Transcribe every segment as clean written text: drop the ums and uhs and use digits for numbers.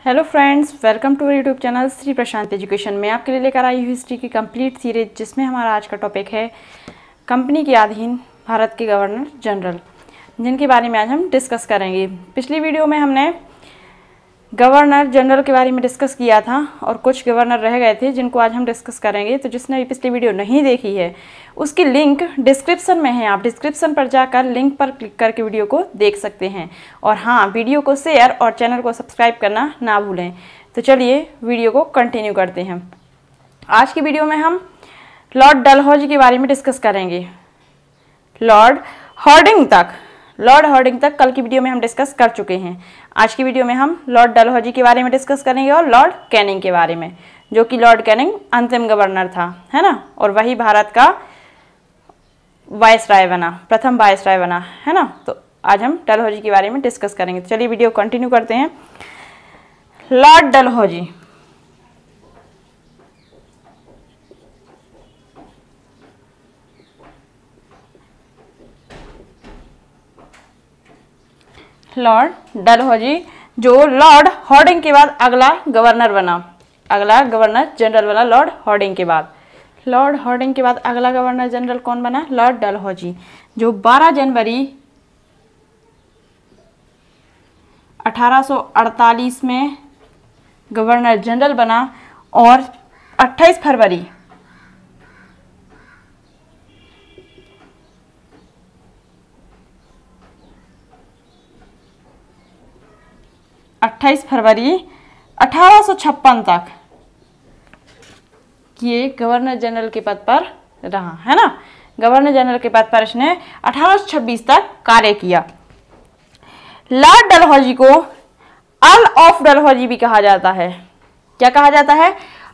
Hello friends, welcome to YouTube channel Shri Prashant education में आपके लिए लेकर आई हूँ हिस्ट्री की कंप्लीट सीरीज, जिसमें हमारा आज का टॉपिक है कंपनी के अधीन भारत के गवर्नर जनरल, जिनके बारे में आज हम डिस्कस करेंगे। पिछली वीडियो में हमने गवर्नर जनरल के बारे में डिस्कस किया था और कुछ गवर्नर रह गए थे जिनको आज हम डिस्कस करेंगे। तो जिसने भी पिछली वीडियो नहीं देखी है उसकी लिंक डिस्क्रिप्शन में है, आप डिस्क्रिप्शन पर जाकर लिंक पर क्लिक करके वीडियो को देख सकते हैं। और हाँ, वीडियो को शेयर और चैनल को सब्सक्राइब करना ना भूलें। तो चलिए वीडियो को कंटिन्यू करते हैं। आज की वीडियो में हम लॉर्ड डलहौजी के बारे में डिस्कस करेंगे। लॉर्ड हार्डिंग तक कल की वीडियो में हम डिस्कस कर चुके हैं। आज की वीडियो में हम लॉर्ड डलहौजी के बारे में डिस्कस करेंगे और लॉर्ड कैनिंग के बारे में, जो कि लॉर्ड कैनिंग अंतिम गवर्नर था, है ना, और वही भारत का वाइसराय बना, प्रथम वाइसराय बना, है ना। तो आज हम डलहौजी के बारे में डिस्कस करेंगे। तो चलिए वीडियो कंटिन्यू करते हैं। लॉर्ड डलहौजी जो लॉर्ड हार्डिंग के बाद अगला गवर्नर जनरल बना। लॉर्ड हार्डिंग के बाद अगला गवर्नर जनरल कौन बना? लॉर्ड डलहौजी, जो 12 जनवरी 1848 में गवर्नर जनरल बना और 28 फरवरी 1856 तक ये गवर्नर जनरल के पद पर रहा, है ना। गवर्नर जनरल के पद पर इसने 1826 तक कार्य किया। लॉर्ड डलहौजी को अर्ल ऑफ डलहौजी भी कहा जाता है। क्या कहा जाता है?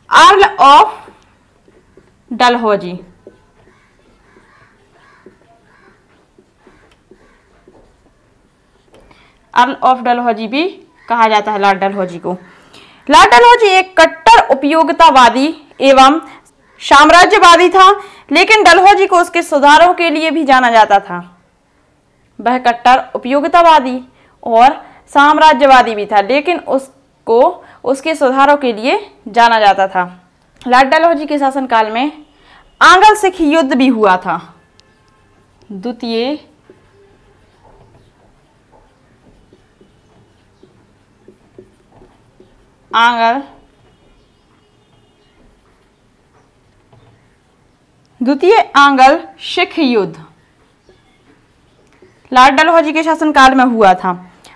Earl of Dalhousie. Earl of Dalhousie भी कहा जाता है लॉर्ड डलहौजी को। लॉर्ड डलहौजी एक कट्टर उपयोगितावादी एवं साम्राज्यवादी था, लेकिन डलहौजी को उसके सुधारों के लिए भी जाना जाता था। वह कट्टर उपयोगितावादी और साम्राज्यवादी भी था, लेकिन उसको उसके सुधारों के लिए जाना जाता था। लॉर्ड डलहौजी के शासनकाल में आंग्ल सिख युद्ध भी हुआ था। द्वितीय आंग्ल सिख युद्ध लॉर्ड डलहौजी के शासनकाल में हुआ था।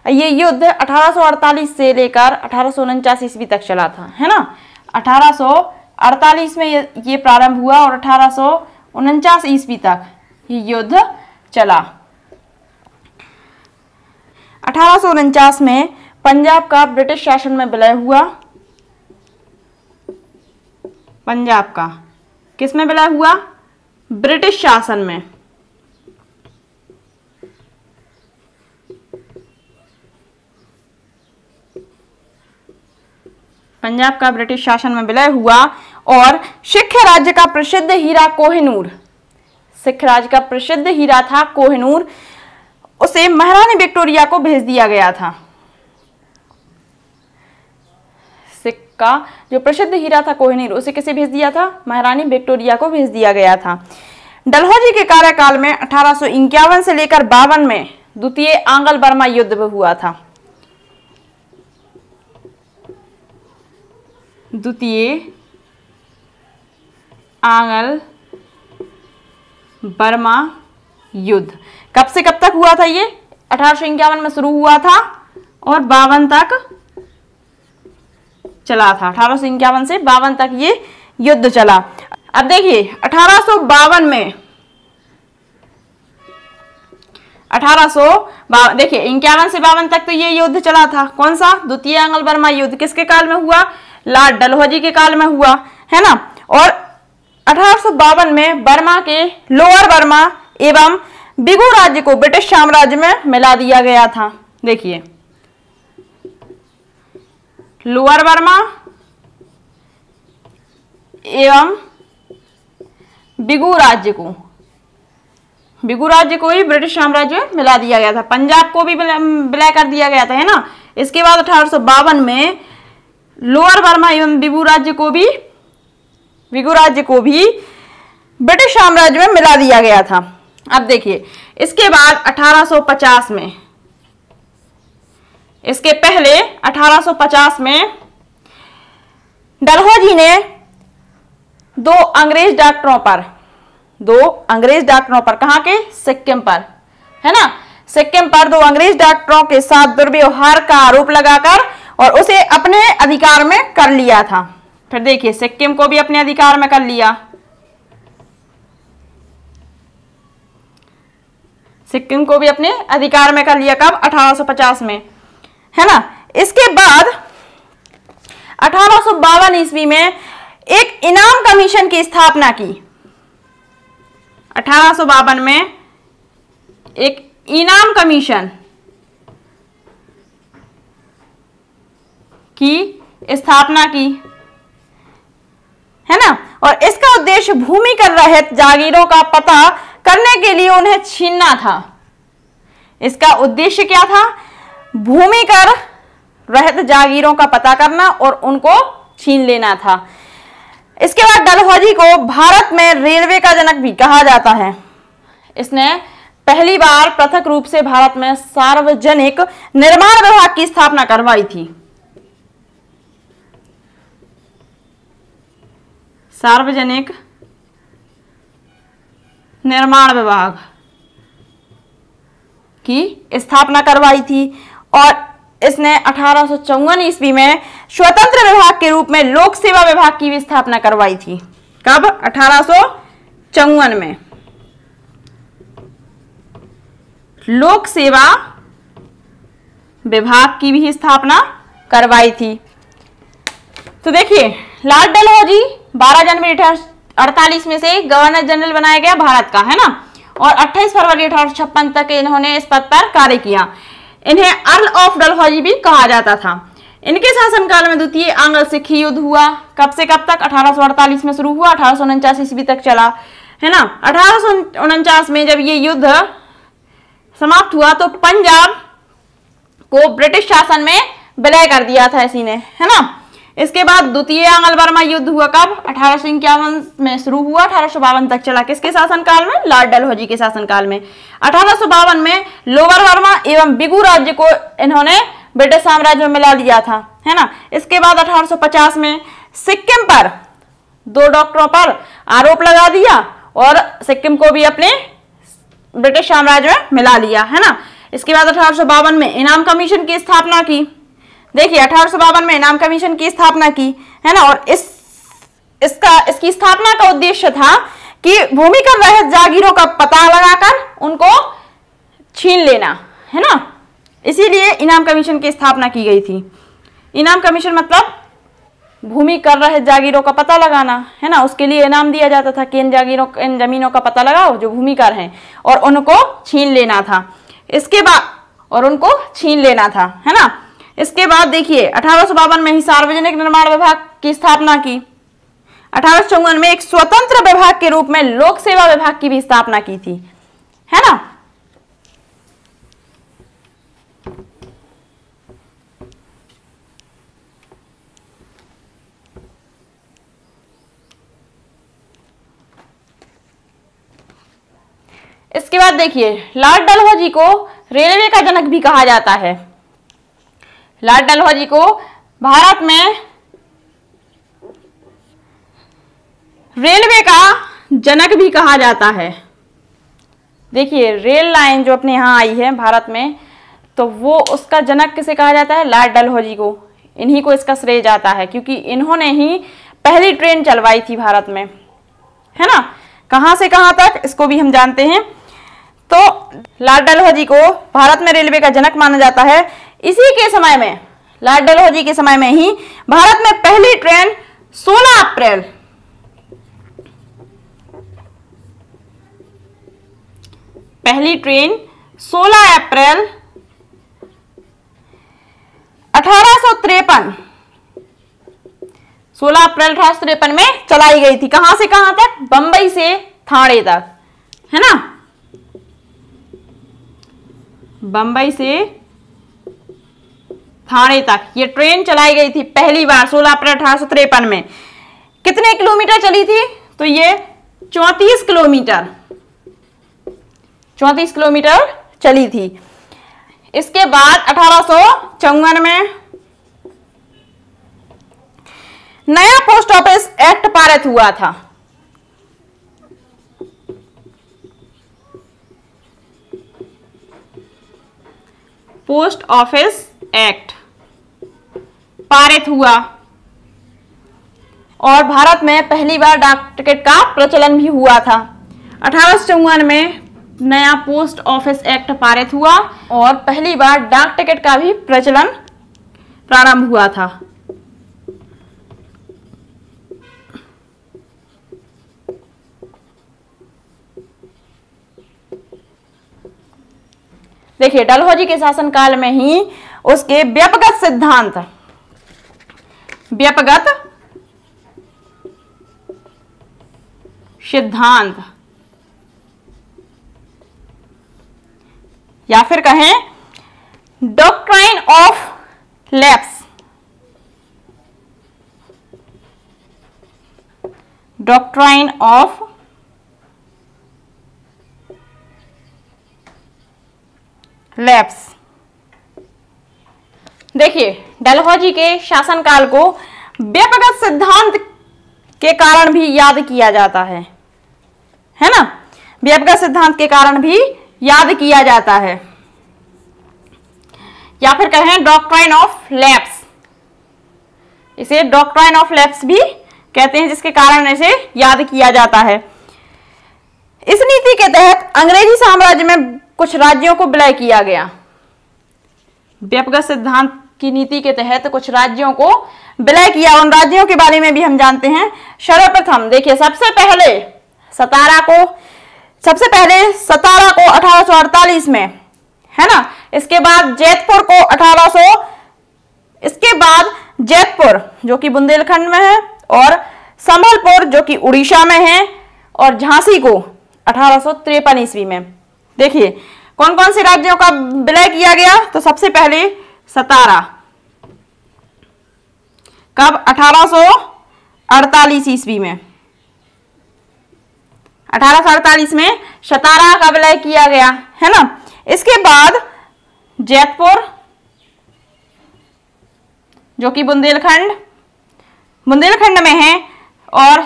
ये युद्ध 1848 से लेकर 1849 ईस्वी तक चला था, है ना। 1848 में ये प्रारंभ हुआ और 1849 ईस्वी तक ये युद्ध चला। 1849 में पंजाब का ब्रिटिश शासन में विलय हुआ। पंजाब का किस में विलय हुआ? ब्रिटिश शासन में। पंजाब का ब्रिटिश शासन में विलय हुआ और सिख राज्य का प्रसिद्ध हीरा कोहिनूर, सिख राज्य का प्रसिद्ध हीरा था कोहिनूर, उसे महारानी विक्टोरिया को भेज दिया गया था। सिख का जो प्रसिद्ध हीरा था कोहिनूर, उसे किसे भेज दिया था? महारानी विक्टोरिया को भेज दिया गया था। डलहौजी के कार्यकाल में 1851 से लेकर 52 में द्वितीय आंग्ल बर्मा युद्ध हुआ था। द्वितीय आंग्ल बर्मा युद्ध कब से कब तक हुआ था? ये 1851 में शुरू हुआ था और 52 तक चला था। 1851 से 52 तक ये युद्ध चला। अब देखिए 1852 में 1852 देखिए 51 से 52 तक तो ये युद्ध चला था। कौन सा? द्वितीय आंग्ल बर्मा युद्ध। किसके काल में हुआ? लॉर्ड डलहौजी के काल में हुआ, है ना। और 1852 में बर्मा के लोअर बर्मा एवं बिगू राज्य को ब्रिटिश साम्राज्य में मिला दिया गया था। देखिए लोअर बर्मा एवं बिगू राज्य को ही ब्रिटिश साम्राज्य में मिला दिया गया था। पंजाब को भी विलय कर दिया गया था, है ना। इसके बाद 1852 में लोअर बर्मा एवं विगु राज्य को भी ब्रिटिश साम्राज्य में मिला दिया गया था। अब देखिए, इसके बाद 1850 में, इसके पहले 1850 में डलहौजी ने दो अंग्रेज डॉक्टरों पर, कहां के? सिक्किम पर, है ना, सिक्किम पर दो अंग्रेज डॉक्टरों के साथ दुर्व्यवहार का आरोप लगाकर और उसे अपने अधिकार में कर लिया था। फिर देखिए, सिक्किम को भी अपने अधिकार में कर लिया, सिक्किम को भी अपने अधिकार में कर लिया। कब? 1850 में, है ना। इसके बाद 1852 ईस्वी में एक इनाम कमीशन की स्थापना की। 1852 में एक इनाम कमीशन की स्थापना की, है ना। और इसका उद्देश्य भूमिकर रहित जागीरों का पता करने के लिए उन्हें छीनना था। इसका उद्देश्य क्या था? भूमिकर रहित जागीरों का पता करना और उनको छीन लेना था। इसके बाद डलहौजी को भारत में रेलवे का जनक भी कहा जाता है। इसने पहली बार पृथक रूप से भारत में सार्वजनिक निर्माण विभाग की स्थापना करवाई थी। सार्वजनिक निर्माण विभाग की स्थापना करवाई थी और इसने 1854 ईस्वी में स्वतंत्र विभाग के रूप में लोक सेवा विभाग की भी स्थापना करवाई थी। कब? 1854 में लोक सेवा विभाग की भी स्थापना करवाई थी। तो देखिए, लॉर्ड डलहौजी 12 जनवरी 1848 में से गवर्नर जनरल बनाया गया भारत का, है ना, और 28 फरवरी 1856 तक इन्होंने इस पद पर कार्य किया। इन्हें अर्ल ऑफ डलहौजी भी कहा जाता था। इनके शासनकाल में द्वितीय आंग्ल सिख युद्ध हुआ। कब से कब तक? 1848 में शुरू हुआ, 1849 ईस्वी तक चला, है ना। 1849 में जब ये युद्ध समाप्त हुआ तो पंजाब को ब्रिटिश शासन में विलय कर दिया था इसी ने, है ना। इसके बाद द्वितीय आंग्ल बर्मा युद्ध हुआ। कब? 1851 में शुरू हुआ, 1852 तक चला। किसके शासनकाल में? लॉर्ड डलहौजी के शासनकाल में। 1852 में लोअर बर्मा एवं विगु राज्य को इन्होंने ब्रिटिश साम्राज्य में मिला दिया था, है ना। इसके बाद 1850 में सिक्किम पर दो डॉक्टरों पर आरोप लगा दिया और सिक्किम को भी अपने ब्रिटिश साम्राज्य में मिला लिया, है ना। इसके बाद 1852 में इनाम कमीशन की स्थापना की। देखिए, 1852 में इनाम कमीशन की स्थापना की, है ना। और इसकी स्थापना का उद्देश्य था कि भूमिकर रहित जागीरों का पता लगाकर उनको छीन लेना, है ना। इसीलिए इनाम कमीशन की स्थापना की गई थी। इनाम कमीशन मतलब भूमिकर रहित जागीरों का पता लगाना, है ना। उसके लिए इनाम दिया जाता था कि इन जमीनों का पता लगाओ जो भूमिकर हैं और उनको छीन लेना था। इसके बाद है ना। इसके बाद देखिए, 1852 में ही सार्वजनिक निर्माण विभाग की स्थापना की। 1854 में एक स्वतंत्र विभाग के रूप में लोक सेवा विभाग की भी स्थापना की थी, है ना। इसके बाद देखिए, लॉर्ड डलहौजी को रेलवे का जनक भी कहा जाता है। लॉर्ड डलहौजी को भारत में रेलवे का जनक भी कहा जाता है। देखिए, रेल लाइन जो अपने यहाँ आई है भारत में, तो वो उसका जनक किसे कहा जाता है? लॉर्ड डलहौजी को। इन्हीं को इसका श्रेय जाता है क्योंकि इन्होंने ही पहली ट्रेन चलवाई थी भारत में, है ना। कहाँ से कहाँ तक, इसको भी हम जानते हैं। तो लॉर्ड डलहौजी को भारत में रेलवे का जनक माना जाता है। इसी के समय में, लॉर्ड डलहौजी के समय में ही भारत में पहली ट्रेन 16 अप्रैल 1853 16 अप्रैल 1853 में चलाई गई थी। कहां से कहां तक? बंबई से ठाणे तक, है ना। बंबई से थाने तक ये ट्रेन चलाई गई थी पहली बार 16 अप्रैल 1853 में। कितने किलोमीटर चली थी? तो ये 34 किलोमीटर 34 किलोमीटर चली थी। इसके बाद 1854 में नया पोस्ट ऑफिस एक्ट पारित हुआ था। पोस्ट ऑफिस एक्ट पारित हुआ और भारत में पहली बार डाक टिकट का प्रचलन भी हुआ था। 1854 में नया पोस्ट ऑफिस एक्ट पारित हुआ और पहली बार डाक टिकट का भी प्रचलन प्रारंभ हुआ था। देखिए, डलहौजी के शासनकाल में ही उसके व्यापक सिद्धांत या फिर कहें doctrine of lapse, doctrine of lapse. देखिए, डलहौजी के शासनकाल को व्यापक सिद्धांत के कारण भी याद किया जाता है ना? व्यापक सिद्धांत के कारण भी याद किया जाता है या फिर कहें डॉक्ट्राइन ऑफ लैप्स। इसे डॉक्ट्राइन ऑफ लैप्स भी कहते हैं, जिसके कारण इसे याद किया जाता है। इस नीति के तहत अंग्रेजी साम्राज्य में कुछ राज्यों को विलय किया गया। व्यापक सिद्धांत की नीति के तहत कुछ राज्यों को विलय किया। उन राज्यों के बारे में भी हम जानते हैं। सर्वप्रथम देखिए, सबसे पहले सतारा को 1848 में, है ना? इसके बाद जैतपुर जो कि बुंदेलखंड में है, और संभलपुर जो कि उड़ीसा में है, और झांसी को 1853 ईस्वी में। देखिए, कौन कौन से राज्यों का विलय किया गया? तो सबसे पहले सतारा, कब? 1848 ईस्वी में। 1848 में सतारा का विलय किया गया, है ना? इसके बाद जैतपुर जो कि बुंदेलखंड में है, और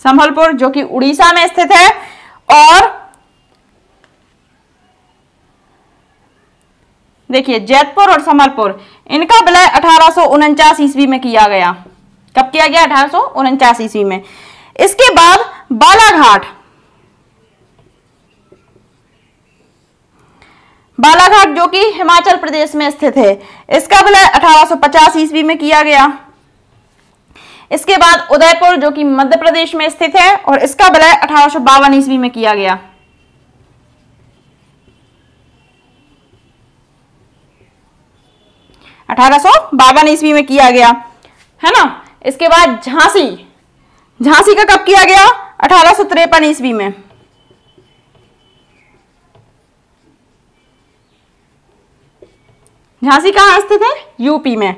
संभलपुर जो कि उड़ीसा में स्थित है, और देखिए जैतपुर और संभलपुर, इनका विलय 1849 ईस्वी में किया गया। कब किया गया? 1849 ईस्वी में। इसके बाद बालाघाट जो कि हिमाचल प्रदेश में स्थित है, इसका विलय 1850 ईस्वी में किया गया। इसके बाद उदयपुर जो कि मध्य प्रदेश में स्थित है, और इसका विलय 1852 ईस्वी में किया गया। ईस्वी में किया गया, है ना? इसके बाद झांसी का कब किया गया? 1853 ईस्वी में। झांसी कहाँ स्थित है? यूपी में,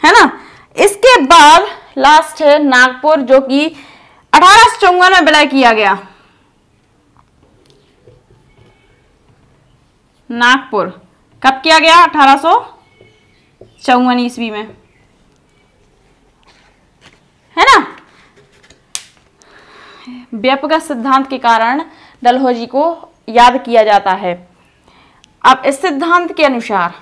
है ना? इसके बाद लास्ट है नागपुर जो कि 1854 में विलय किया गया। नागपुर कब किया गया? 1854 ईस्वी में, है ना? व्यापक सिद्धांत के कारण डलहौजी को याद किया जाता है। अब इस सिद्धांत के अनुसार,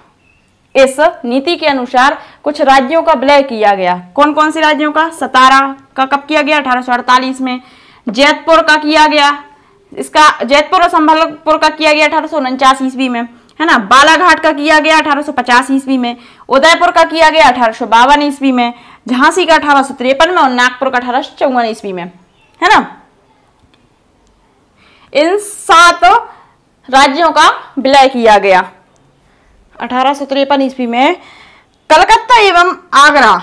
इस नीति के अनुसार कुछ राज्यों का विलय किया गया। कौन कौन से राज्यों का? सतारा का कब किया गया? 1848 में। जैतपुर का किया गया, इसका जैतपुर और संभलपुर का किया गया 1849 ईस्वी में, है ना? बालाघाट का किया गया 1850 ईस्वी में। उदयपुर का किया गया 1852 ईस्वी में। झांसी का 1853 में, और नागपुर का 1854 ईस्वी में, है ना? इन 7 राज्यों का विलय किया गया। 1853 ईस्वी में कलकत्ता एवं आगरा,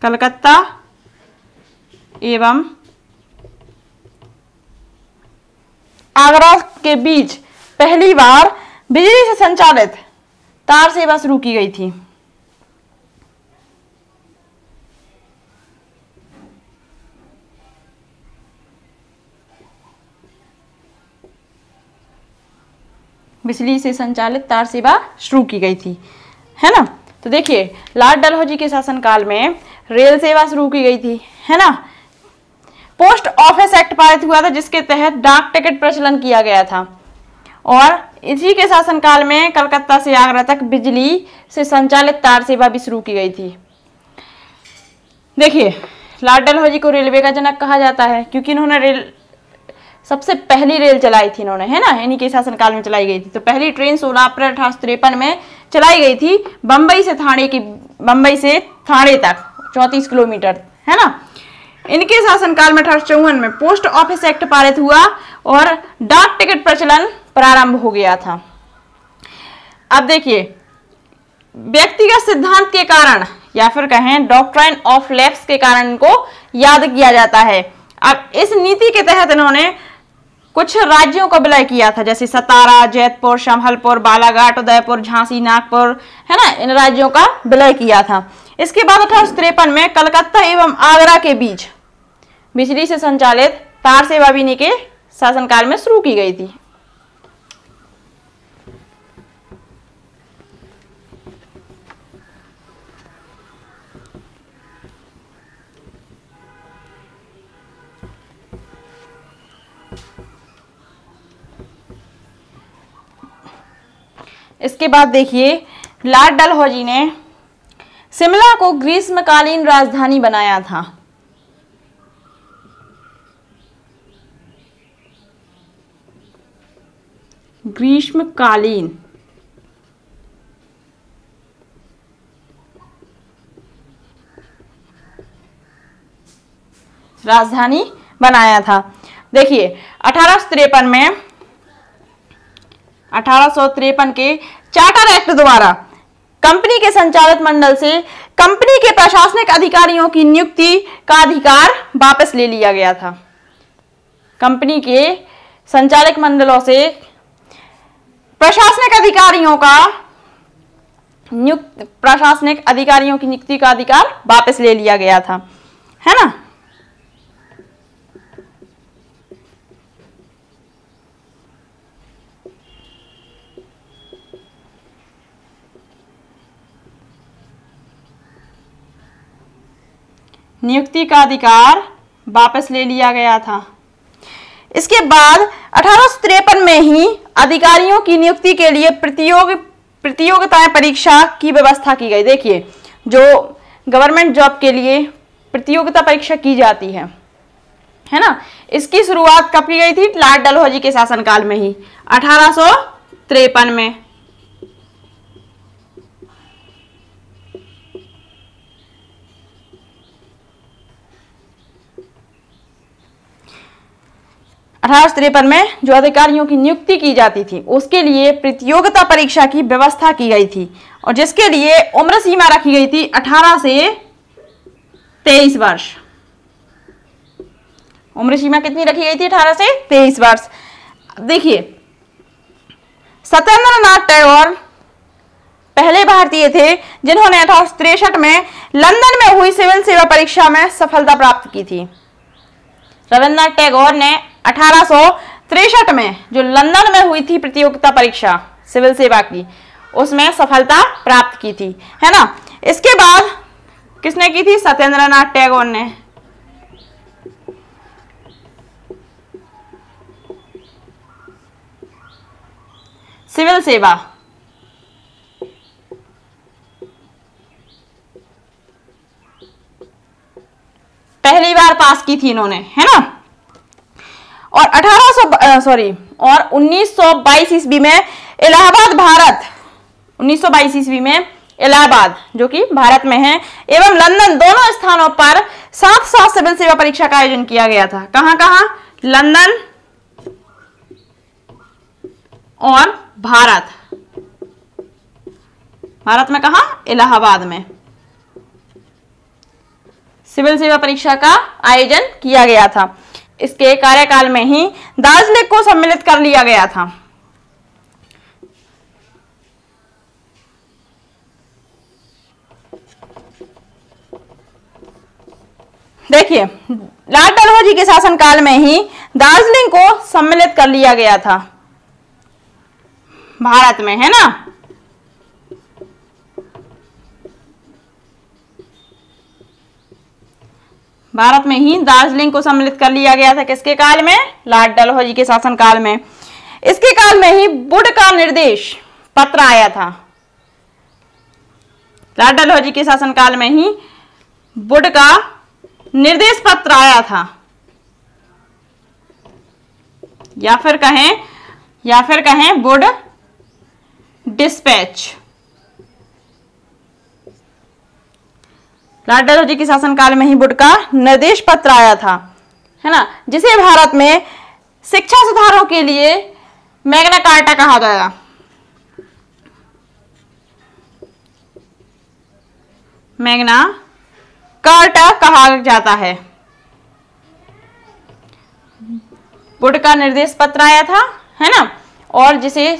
कलकत्ता एवं आगरा के बीच पहली बार बिजली से संचालित तार सेवा शुरू की गई थी? बिजली से संचालित तार सेवा शुरू की गई थी, है ना। तो देखिए, लॉर्ड डलहौजी के शासनकाल में रेल सेवा शुरू की गई थी, है ना। पोस्ट ऑफिस एक्ट पारित हुआ था जिसके तहत डाक टिकट प्रचलन किया गया था, और इसी के शासनकाल में कलकत्ता से आगरा तक बिजली से संचालित तार सेवा भी शुरू की गई थी। देखिए, लॉर्ड डलहौजी को रेलवे का जनक कहा जाता है क्योंकि इन्होंने सबसे पहली रेल चलाई थी इन्होंने, है ना, इन्हीं के शासनकाल में चलाई गई थी। तो पहली ट्रेन 16 अप्रैल 1853 में चलाई गई थी बम्बई से थाने तक 34 किलोमीटर, है ना। इनके शासनकाल में 1854 में पोस्ट ऑफिस एक्ट पारित हुआ और डाक टिकट प्रचलन प्रारंभ हो गया था। अब देखिए, व्यक्तिगत सिद्धांत के कारण या फिर कहें डॉक्ट्राइन ऑफ लैप्स के कारण इनको याद किया जाता है। अब इस नीति के तहत इन्होंने कुछ राज्यों को विलय किया था, जैसे सतारा, जैतपुर, संभलपुर, बालाघाट, उदयपुर, झांसी, नागपुर, है ना, इन राज्यों का विलय किया था। इसके बाद 1853 में कलकत्ता एवं आगरा के बीच बिजली से संचालित तार सेवा भी इन्हीं के शासनकाल में शुरू की गई थी। इसके बाद देखिए, लॉर्ड डलहौजी ने शिमला को ग्रीष्मकालीन राजधानी बनाया था। ग्रीष्मकालीन राजधानी बनाया था। देखिए, 1853 के चार्टर एक्ट द्वारा कंपनी के संचालक मंडल से कंपनी के प्रशासनिक अधिकारियों की नियुक्ति का अधिकार वापस ले लिया गया था। कंपनी के संचालक मंडलों से प्रशासनिक अधिकारियों की नियुक्ति का अधिकार वापस ले लिया गया था, है ना। नियुक्ति का अधिकार वापस ले लिया गया था। इसके बाद 1853 में ही अधिकारियों की नियुक्ति के लिए प्रतियोगिता परीक्षा की व्यवस्था की गई। देखिए, जो गवर्नमेंट जॉब के लिए प्रतियोगिता परीक्षा की जाती है ना, इसकी शुरुआत कब की गई थी? लॉर्ड डलहौजी के शासनकाल में ही, 1853 में। में जो अधिकारियों की नियुक्ति की जाती थी उसके लिए प्रतियोगिता परीक्षा की व्यवस्था की गई थी, और जिसके लिए उम्र सीमा रखी गई थी 18 से 23 वर्ष। उम्र सीमा कितनी रखी गई थी? 18 से 23 वर्ष। देखिए, सत्येंद्रनाथ टैगोर पहले भारतीय थे जिन्होंने 1863 में लंदन में हुई सिविल सेवा परीक्षा में सफलता प्राप्त की थी। रविन्द्रनाथ टैगोर ने 1863 में जो लंदन में हुई थी प्रतियोगिता परीक्षा सिविल सेवा की, उसमें सफलता प्राप्त की थी, है ना। इसके बाद किसने की थी? सत्येंद्रनाथ टैगोर ने। सिविल सेवा पहली बार पास की थी इन्होंने, है ना। और 1922 ईस्वी में इलाहाबाद जो कि भारत में है, एवं लंदन, दोनों स्थानों पर 7 सिविल सेवा परीक्षा का आयोजन किया गया था। कहां? लंदन और भारत में कहा? इलाहाबाद में सिविल सेवा परीक्षा का आयोजन किया गया था। इसके कार्यकाल में ही दार्जिलिंग को सम्मिलित कर लिया गया था। देखिए, लॉर्ड डलहौजी के शासनकाल में ही दार्जिलिंग को सम्मिलित कर लिया गया था भारत में, है ना। भारत में ही दार्जिलिंग को सम्मिलित कर लिया गया था। किसके काल में? लॉर्ड डलहौजी के शासनकाल में। इसके काल में ही वुड का निर्देश पत्र आया था। लॉर्ड डलहौजी के शासनकाल में ही वुड का निर्देश पत्र आया था, या फिर कहें वुड डिस्पैच। लॉर्ड डलहौजी के शासनकाल में ही वुड का निर्देश पत्र आया था, है ना, जिसे भारत में शिक्षा सुधारों के लिए मैग्ना कार्टा कहा गया। मैग्ना कार्टा कहा जाता है। वुड का निर्देश पत्र आया था, है ना, और जिसे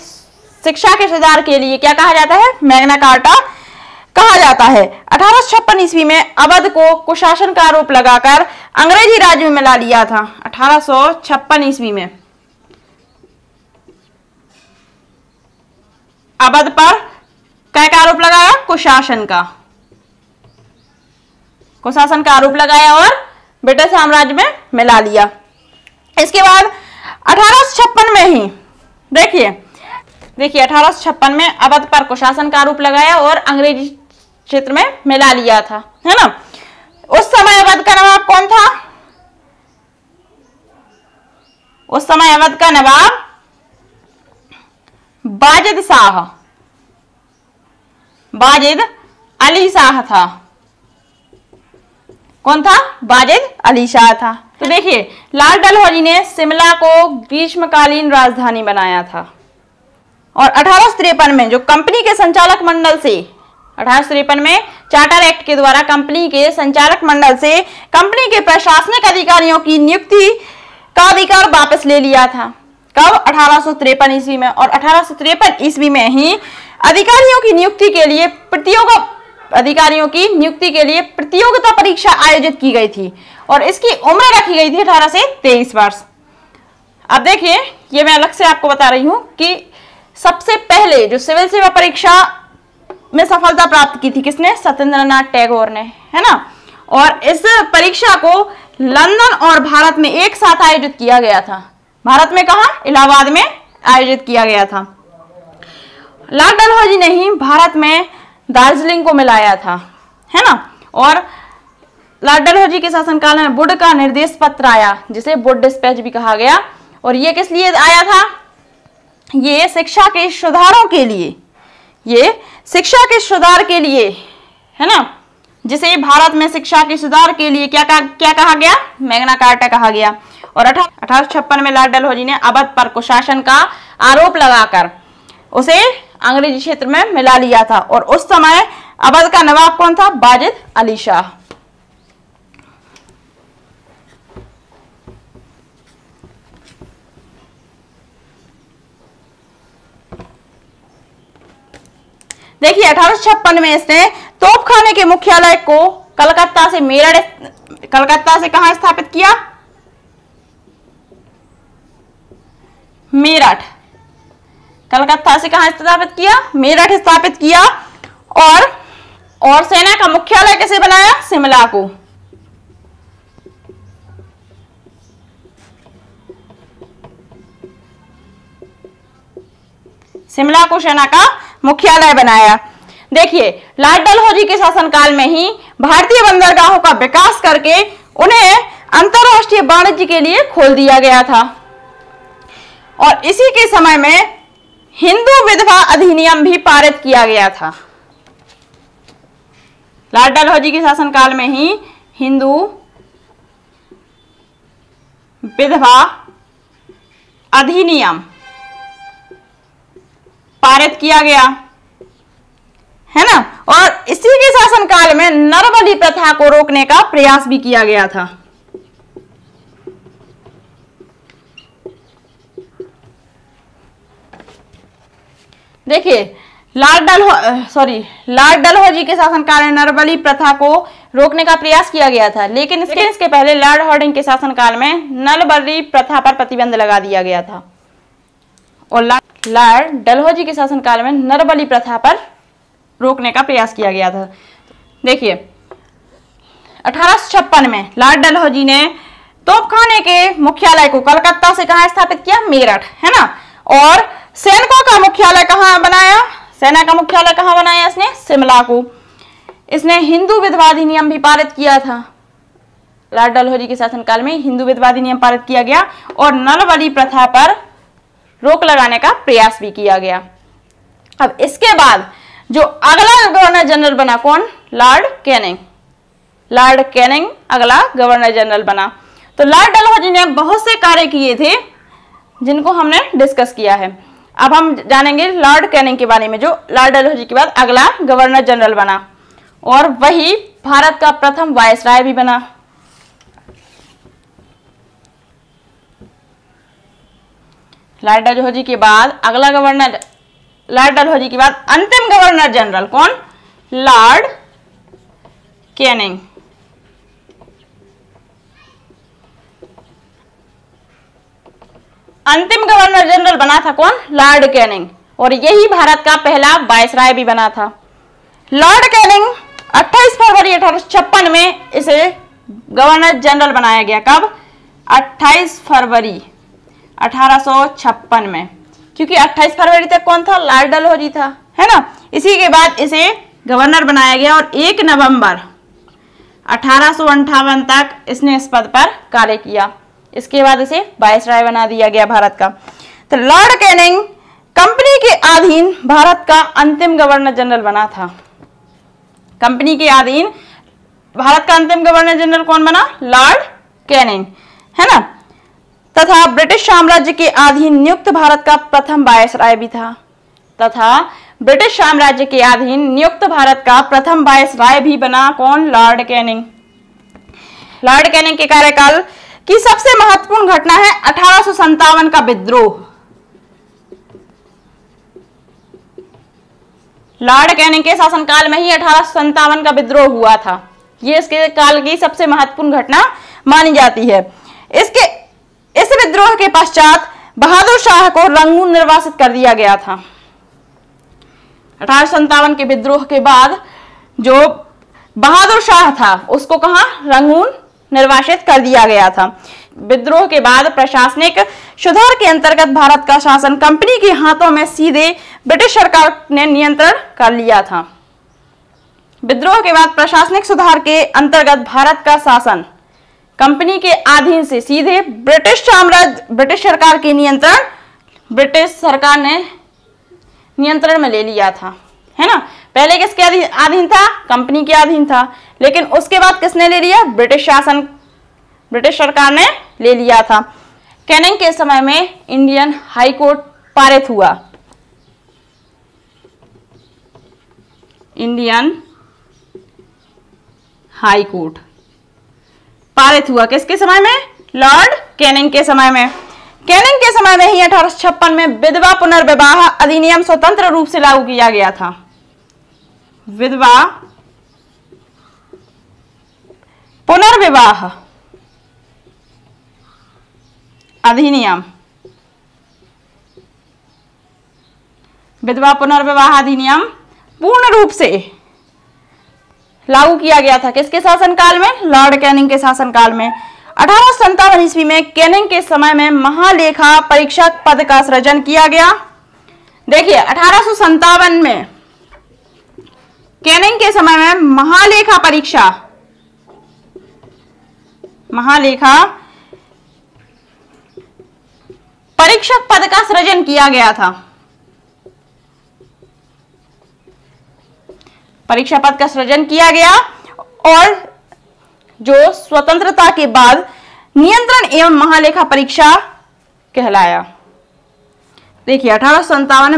शिक्षा के सुधार के लिए क्या कहा जाता है? मैग्ना कार्टा कहा जाता है। 1856 ईस्वी में अवध को कुशासन का आरोप लगाकर अंग्रेजी राज में मिला लिया था। 1856 ईस्वी में अवध पर क्या का आरोप लगाया? कुशासन का आरोप लगाया और ब्रिटिश साम्राज्य में मिला लिया। इसके बाद 1856 में ही देखिए 1856 में अवध पर कुशासन का आरोप लगाया और अंग्रेजी क्षेत्र में मिला लिया था, है ना। उस समय अवध का नवाब कौन था? उस समय अवध का नवाब बाजिद अली शाह था। कौन था? बाजिद अली शाह था। तो देखिए, लॉर्ड डलहौजी ने शिमला को ग्रीष्मकालीन राजधानी बनाया था और 1853 में जो कंपनी के संचालक मंडल से 1853 में चार्टर एक्ट के द्वारा कंपनी के संचालक मंडल से कंपनी के प्रशासनिक अधिकारियों की नियुक्ति का अधिकार वापस ले लिया था। कब? 1853 ईस्वी में। और 1853 ईस्वी में ही अधिकारियों की नियुक्ति के लिए प्रतियोगिता परीक्षा आयोजित की गई थी और इसकी उम्र रखी गई थी 18 से 23 वर्ष। अब देखिए, ये मैं अलग से आपको बता रही हूं कि सबसे पहले जो सिविल सेवा परीक्षा में सफलता प्राप्त की थी किसने? सत्येंद्रनाथ टैगोर ने, है ना। और इस परीक्षा को लंदन और भारत में एक साथ आयोजित किया गया था। भारत में कहा? इलाहाबाद में आयोजित किया गया था। लॉर्ड डलहौजी ने ही भारत में दार्जिलिंग को मिलाया था, है ना। और लॉर्ड डलहौजी के शासनकाल में वुड का निर्देश पत्र आया, जिसे वुड डिस्पैच भी कहा गया। और ये किस लिए आया था? ये शिक्षा के सुधारों के लिए, है ना, जिसे भारत में शिक्षा के सुधार के लिए क्या कहा गया? मैग्ना कार्टा कहा गया। और 1856 में लॉर्ड डलहौजी ने अवध पर कुशासन का आरोप लगाकर उसे अंग्रेजी क्षेत्र में मिला लिया था। और उस समय अवध का नवाब कौन था? बाजिद अली शाह। देखिए, 1856 में इसने तोपखाने के मुख्यालय को कलकत्ता से कहां स्थापित किया? मेरठ। कलकत्ता से कहां स्थापित किया? मेरठ स्थापित किया। और सेना का मुख्यालय कैसे बनाया? शिमला को। शिमला को सेना का मुख्यालय बनाया। देखिए, लॉर्ड डलहौजी के शासनकाल में ही भारतीय बंदरगाहों का विकास करके उन्हें अंतरराष्ट्रीय वाणिज्य के लिए खोल दिया गया था। और इसी के समय में हिंदू विधवा अधिनियम भी पारित किया गया था। लॉर्ड डलहौजी के शासनकाल में ही हिंदू विधवा अधिनियम पारित किया गया, है ना। और इसी के शासनकाल में नरबलि प्रथा को रोकने का प्रयास भी किया गया था। देखिए लॉर्ड डलहौजी के शासनकाल में नरबली प्रथा को रोकने का प्रयास किया गया था, लेकिन इसके पहले लॉर्ड हार्डिंग के शासनकाल में नरबली प्रथा पर प्रतिबंध लगा दिया गया था और लॉर्ड डलहौजी के शासनकाल में नरबली प्रथा पर रोकने का प्रयास किया गया था। देखिए 1856 में लॉर्ड डलहौजी ने तोपखाने के मुख्यालय को कलकत्ता से कहां स्थापित किया? मेरठ, है ना। और सैनिकों का मुख्यालय कहां बनाया? सेना का मुख्यालय कहां बनाया इसने? शिमला को। इसने हिंदू विधवा अधिनियम भी पारित किया था। लॉर्ड डलहौजी के शासनकाल में हिंदू विधवा अधिनियम पारित किया गया और नरबली प्रथा पर रोक लगाने का प्रयास भी किया गया। अब इसके बाद जो अगला गवर्नर जनरल बना, कौन? Lord Canning. लॉर्ड कैनिंग अगला गवर्नर जनरल बना। तो लॉर्ड डलहौजी ने बहुत से कार्य किए थे जिनको हमने डिस्कस किया है। अब हम जानेंगे लॉर्ड कैनिंग के बारे में, जो लॉर्ड डलहौजी के बाद अगला गवर्नर जनरल बना और वही भारत का प्रथम वायसराय भी बना। लॉर्ड डलहौजी के बाद अगला गवर्नर, लॉर्ड डलहौजी के बाद अंतिम गवर्नर जनरल कौन? Lord Canning. अंतिम गवर्नर जनरल बना था कौन? लॉर्ड कैनिंग, और यही भारत का पहला वायसराय भी बना था। लॉर्ड कैनिंग 28 फरवरी 1856 में इसे गवर्नर जनरल बनाया गया। कब? 28 फरवरी 1856 में, क्योंकि 28 फरवरी तक कौन था? लॉर्ड डलहौजी था, है ना। इसी के बाद इसे गवर्नर बनाया गया और 1 नवंबर 1858 तक इसने इस पद पर कार्य किया। इसके बाद इसे वायसराय बना दिया गया भारत का। तो लॉर्ड कैनिंग कंपनी के अधीन भारत का अंतिम गवर्नर जनरल बना था। कंपनी के अधीन भारत का अंतिम गवर्नर जनरल कौन बना? लॉर्ड कैनिंग, है ना। तथा ब्रिटिश साम्राज्य के अधीन नियुक्त भारत का प्रथम वायसराय भी था। तथा ब्रिटिश साम्राज्य के अधीन नियुक्त भारत का प्रथम वायसराय भी बना कौन? Lord Canning. लॉर्ड कैनिंग के कार्यकाल की सबसे महत्वपूर्ण घटना है 1857 का विद्रोह। लॉर्ड कैनिंग के शासनकाल में ही 1857 का विद्रोह हुआ था। ये इसके काल की सबसे महत्वपूर्ण घटना मानी जाती है। इस विद्रोह के पश्चात बहादुर शाह को रंगून निर्वासित कर दिया गया था। 1857 के विद्रोह के बाद जो बहादुर शाह था उसको कहां? रंगून निर्वासित कर दिया गया था। विद्रोह के बाद प्रशासनिक सुधार के अंतर्गत भारत का शासन कंपनी के हाथों में सीधे ब्रिटिश सरकार ने नियंत्रण कर लिया था। विद्रोह के बाद प्रशासनिक सुधार के अंतर्गत भारत का शासन कंपनी के अधीन से सीधे ब्रिटिश सरकार के ब्रिटिश सरकार ने नियंत्रण में ले लिया था, है ना। पहले किसके अधीन था? कंपनी के अधीन था, लेकिन उसके बाद किसने ले लिया? ब्रिटिश सरकार ने ले लिया था। कैनिंग के समय में इंडियन हाई कोर्ट पारित हुआ। इंडियन हाई कोर्ट पारित हुआ किसके समय में? लॉर्ड कैनिंग के समय में। कैनिंग के समय में ही 1856 में विधवा पुनर्विवाह अधिनियम स्वतंत्र रूप से लागू किया गया था। विधवा पुनर्विवाह अधिनियम, विधवा पुनर्विवाह अधिनियम पूर्ण रूप से लागू किया गया था। किसके शासनकाल में? लॉर्ड कैनिंग के शासनकाल में। 1857 ईस्वी में कैनिंग के समय में महालेखा परीक्षक पद का सृजन किया गया। देखिए 1857 में कैनिंग के समय में महालेखा परीक्षक पद का सृजन किया गया था। परीक्षा पद का सृजन किया गया और जो स्वतंत्रता के बाद नियंत्रण एवं महालेखा परीक्षा कहलाया। देखिए 1857 में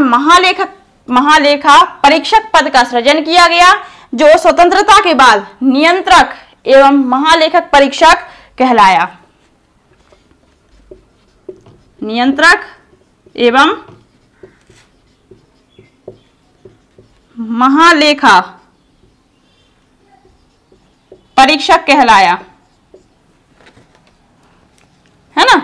महालेखा परीक्षक पद का सृजन किया गया, जो स्वतंत्रता के बाद नियंत्रक एवं महालेखक परीक्षक कहलाया। नियंत्रक एवं महालेखा परीक्षक कहलाया, है ना।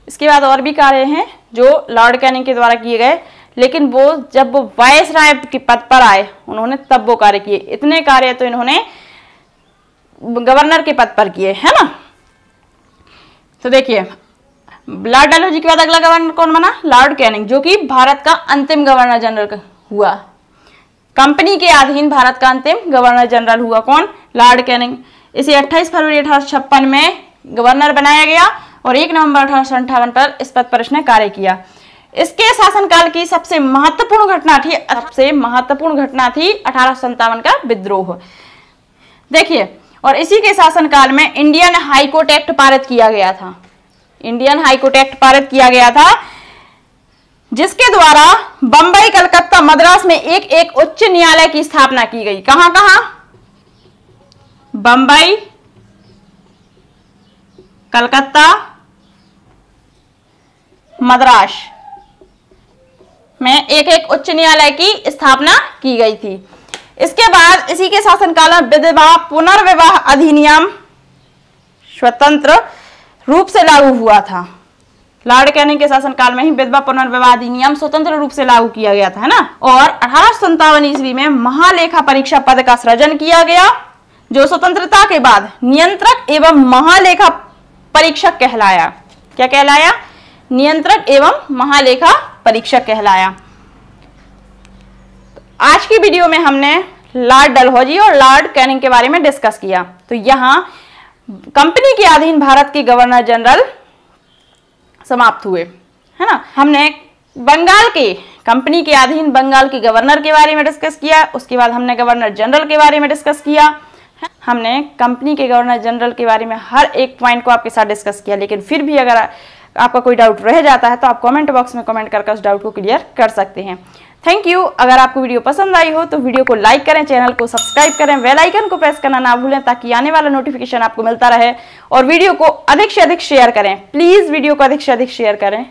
इसके बाद और भी कार्य हैं जो लॉर्ड कैनिंग के द्वारा किए गए, लेकिन वो जब वो वायसराय के पद पर आए उन्होंने तब वो कार्य किए। इतने कार्य तो इन्होंने गवर्नर के पद पर किए, है ना। तो देखिए, लॉर्ड डलहौजी के बाद अगला गवर्नर कौन बना? लॉर्ड कैनिंग, जो कि भारत का अंतिम गवर्नर जनरल हुआ। कंपनी के अधीन भारत का अंतिम गवर्नर जनरल हुआ कौन? Lord Canning. इसे 28 फरवरी 1856 में गवर्नर बनाया गया और 1 नवंबर 1858 पर इस पद पर इसने कार्य किया। इसके शासनकाल की सबसे महत्वपूर्ण घटना थी 1857 का विद्रोह। देखिए, और इसी के शासनकाल में इंडियन हाई कोर्ट एक्ट पारित किया गया था। इंडियन हाई कोर्ट एक्ट पारित किया गया था, जिसके द्वारा बंबई, कलकत्ता, मद्रास में एक एक उच्च न्यायालय की स्थापना की गई। कहां कहां? बंबई, कलकत्ता, मद्रास में एक एक उच्च न्यायालय की स्थापना की गई थी। इसके बाद इसी के शासनकाल में विधवा पुनर्विवाह अधिनियम स्वतंत्र रूप से लागू हुआ था। लॉर्ड कैनिंग के शासनकाल में ही विधवा पुनर्विवाह अधिनियम स्वतंत्र रूप से लागू किया गया था, है ना। और 1857 ईस्वी में महालेखा परीक्षा पद का सृजन किया गया, जो स्वतंत्रता के बाद नियंत्रक एवं महालेखा परीक्षक कहलाया। क्या कहलाया? नियंत्रक एवं महालेखा परीक्षक कहलाया। आज की वीडियो में हमने लॉर्ड डलहौजी और लॉर्ड कैनिंग के बारे में डिस्कस किया। तो यहाँ कंपनी के अधीन भारत के गवर्नर जनरल समाप्त हुए, है ना। हमने बंगाल के कंपनी के अधीन बंगाल के गवर्नर के बारे में डिस्कस किया। उसके बाद हमने गवर्नर जनरल के बारे में डिस्कस किया। हमने कंपनी के गवर्नर जनरल के बारे में हर एक पॉइंट को आपके साथ डिस्कस किया। लेकिन फिर भी अगर आपका कोई डाउट रह जाता है तो आप कमेंट बॉक्स में कमेंट करके उस डाउट को क्लियर कर सकते हैं। Thank you. अगर आपको वीडियो पसंद आई हो तो वीडियो को लाइक करें, चैनल को सब्सक्राइब करें, बेल आइकन को प्रेस करना ना भूलें ताकि आने वाला नोटिफिकेशन आपको मिलता रहे। और वीडियो को अधिक से अधिक शेयर करें, प्लीज वीडियो को अधिक से अधिक शेयर करें।